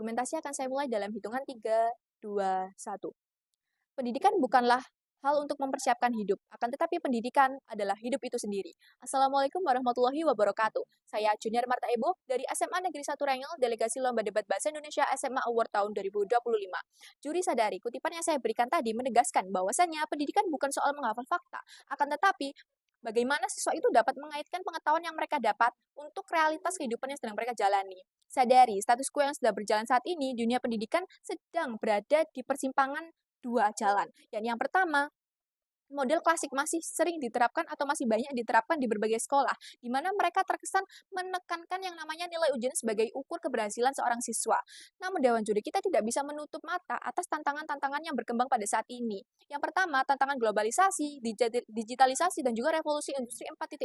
Argumentasi akan saya mulai dalam hitungan 3, 2, 1. Pendidikan bukanlah hal untuk mempersiapkan hidup, akan tetapi pendidikan adalah hidup itu sendiri. Assalamualaikum warahmatullahi wabarakatuh. Saya Junior Marta Ebo dari SMA Negeri 1 Rengel, Delegasi Lomba Debat Bahasa Indonesia SMA Award tahun 2025. Juri sadari, kutipan yang saya berikan tadi menegaskan bahwasannya pendidikan bukan soal menghafal fakta, akan tetapi bagaimana siswa itu dapat mengaitkan pengetahuan yang mereka dapat untuk realitas kehidupan yang sedang mereka jalani. Sadari, status quo yang sudah berjalan saat ini, dunia pendidikan sedang berada di persimpangan dua jalan. Yang pertama, model klasik masih sering diterapkan atau masih banyak diterapkan di berbagai sekolah, di mana mereka terkesan menekankan yang namanya nilai ujian sebagai ukur keberhasilan seorang siswa. Namun Dewan Juri, kita tidak bisa menutup mata atas tantangan-tantangan yang berkembang pada saat ini. Yang pertama, tantangan globalisasi, digitalisasi, dan juga revolusi industri 4.0,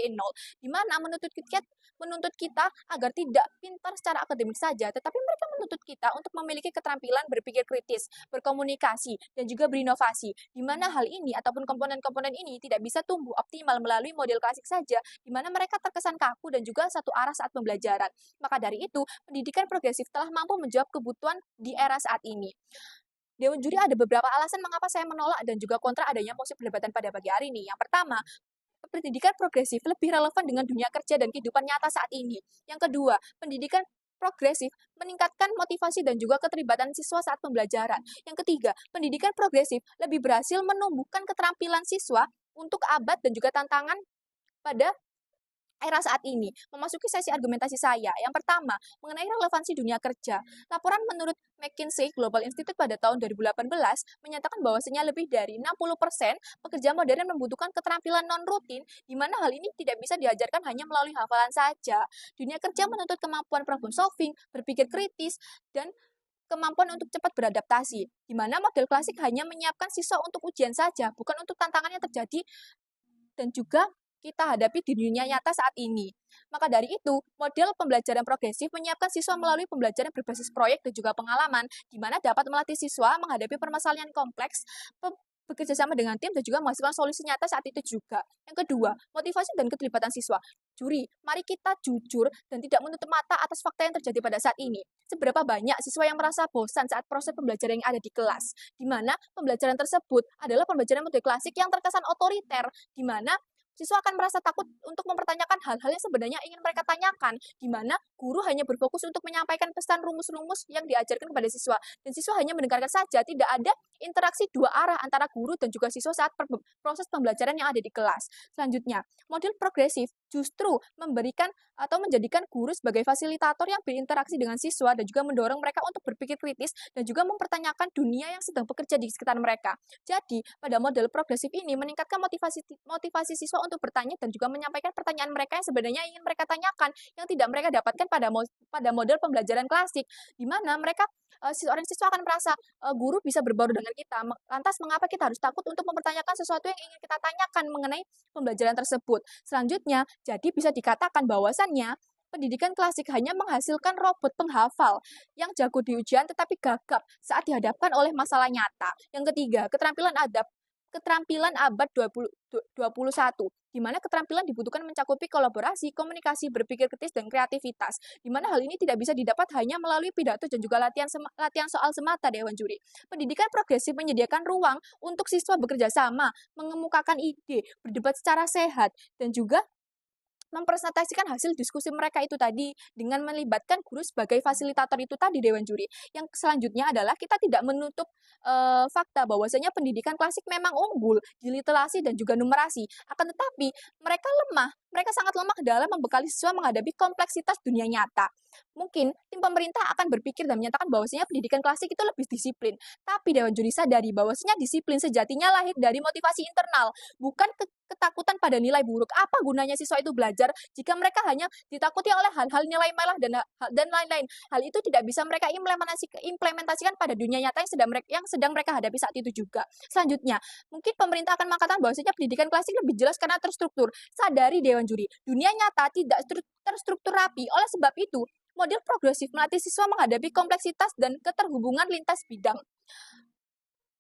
di mana menuntut kita agar tidak pintar secara akademik saja, tetapi mereka menuntut kita untuk memiliki keterampilan berpikir kritis, berkomunikasi, dan juga berinovasi, di mana hal ini ataupun komponen-komponen ini tidak bisa tumbuh optimal melalui model klasik saja, di mana mereka terkesan kaku dan juga satu arah saat pembelajaran. Maka dari itu, pendidikan progresif telah mampu menjawab kebutuhan di era saat ini. Dewan Juri, ada beberapa alasan mengapa saya menolak dan juga kontra adanya mosi perdebatan pada pagi hari ini. Yang pertama, pendidikan progresif lebih relevan dengan dunia kerja dan kehidupan nyata saat ini. Yang kedua, pendidikan progresif meningkatkan motivasi dan juga keterlibatan siswa saat pembelajaran. Yang ketiga, pendidikan progresif lebih berhasil menumbuhkan keterampilan siswa untuk abad dan juga tantangan pada era saat ini. Memasuki sesi argumentasi saya. Yang pertama, mengenai relevansi dunia kerja. Laporan menurut McKinsey Global Institute pada tahun 2018 menyatakan bahwasanya lebih dari 60% pekerja modern membutuhkan keterampilan non-rutin, di mana hal ini tidak bisa diajarkan hanya melalui hafalan saja. Dunia kerja menuntut kemampuan problem solving, berpikir kritis, dan kemampuan untuk cepat beradaptasi, di mana model klasik hanya menyiapkan siswa untuk ujian saja, bukan untuk tantangan yang terjadi dan juga kita hadapi di dunia nyata saat ini. Maka dari itu, model pembelajaran progresif menyiapkan siswa melalui pembelajaran berbasis proyek dan juga pengalaman, di mana dapat melatih siswa menghadapi permasalahan kompleks, bekerja sama dengan tim, dan juga menghasilkan solusi nyata saat itu juga. Yang kedua, motivasi dan keterlibatan siswa. Juri, mari kita jujur dan tidak menutup mata atas fakta yang terjadi pada saat ini. Seberapa banyak siswa yang merasa bosan saat proses pembelajaran yang ada di kelas, di mana pembelajaran tersebut adalah pembelajaran metode klasik yang terkesan otoriter, di mana siswa akan merasa takut untuk mempertanyakan hal-hal yang sebenarnya ingin mereka tanyakan, di mana guru hanya berfokus untuk menyampaikan pesan rumus-rumus yang diajarkan kepada siswa, dan siswa hanya mendengarkan saja, tidak ada interaksi dua arah antara guru dan juga siswa saat proses pembelajaran yang ada di kelas. Selanjutnya, model progresif justru memberikan atau menjadikan guru sebagai fasilitator yang berinteraksi dengan siswa dan juga mendorong mereka untuk berpikir kritis dan juga mempertanyakan dunia yang sedang bekerja di sekitar mereka. Jadi, pada model progresif ini meningkatkan motivasi siswa untuk bertanya dan juga menyampaikan pertanyaan mereka yang sebenarnya ingin mereka tanyakan, yang tidak mereka dapatkan pada model pembelajaran klasik, di mana mereka seorang siswa akan merasa guru bisa berbaur dengan kita. Lantas mengapa kita harus takut untuk mempertanyakan sesuatu yang ingin kita tanyakan mengenai pembelajaran tersebut? Selanjutnya, jadi bisa dikatakan bahwasannya pendidikan klasik hanya menghasilkan robot penghafal yang jago di ujian tetapi gagap saat dihadapkan oleh masalah nyata. Yang ketiga, keterampilan abad 21, di mana keterampilan dibutuhkan mencakupi kolaborasi, komunikasi, berpikir kritis, dan kreativitas, di mana hal ini tidak bisa didapat hanya melalui pidato dan juga latihan soal semata, Dewan Juri. Pendidikan progresif menyediakan ruang untuk siswa bekerja sama, mengemukakan ide, berdebat secara sehat, dan juga mempresentasikan hasil diskusi mereka itu tadi dengan melibatkan guru sebagai fasilitator itu tadi, Dewan Juri. Yang selanjutnya adalah kita tidak menutup fakta bahwasanya pendidikan klasik memang unggul di literasi dan juga numerasi. Akan tetapi mereka sangat lemah dalam membekali siswa menghadapi kompleksitas dunia nyata. Mungkin tim pemerintah akan berpikir dan menyatakan bahwasanya pendidikan klasik itu lebih disiplin. Tapi Dewan Juri sadari bahwasanya disiplin sejatinya lahir dari motivasi internal, bukan ketakutan pada nilai buruk. Apa gunanya siswa itu belajar jika mereka hanya ditakuti oleh hal-hal nilai malah dan lain-lain. Hal itu tidak bisa mereka implementasikan pada dunia nyata yang sedang mereka hadapi saat itu juga. Selanjutnya, mungkin pemerintah akan mengatakan bahwasanya pendidikan klasik lebih jelas karena terstruktur. Sadari Dewan Juri, dunia nyata tidak terstruktur rapi. Oleh sebab itu, model progresif melatih siswa menghadapi kompleksitas dan keterhubungan lintas bidang.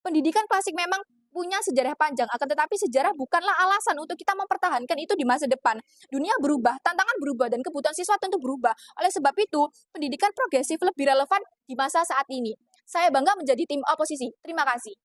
Pendidikan klasik memang punya sejarah panjang, akan tetapi sejarah bukanlah alasan untuk kita mempertahankan itu di masa depan. Dunia berubah, tantangan berubah, dan kebutuhan siswa tentu berubah. Oleh sebab itu, pendidikan progresif lebih relevan di masa saat ini. Saya bangga menjadi tim oposisi. Terima kasih.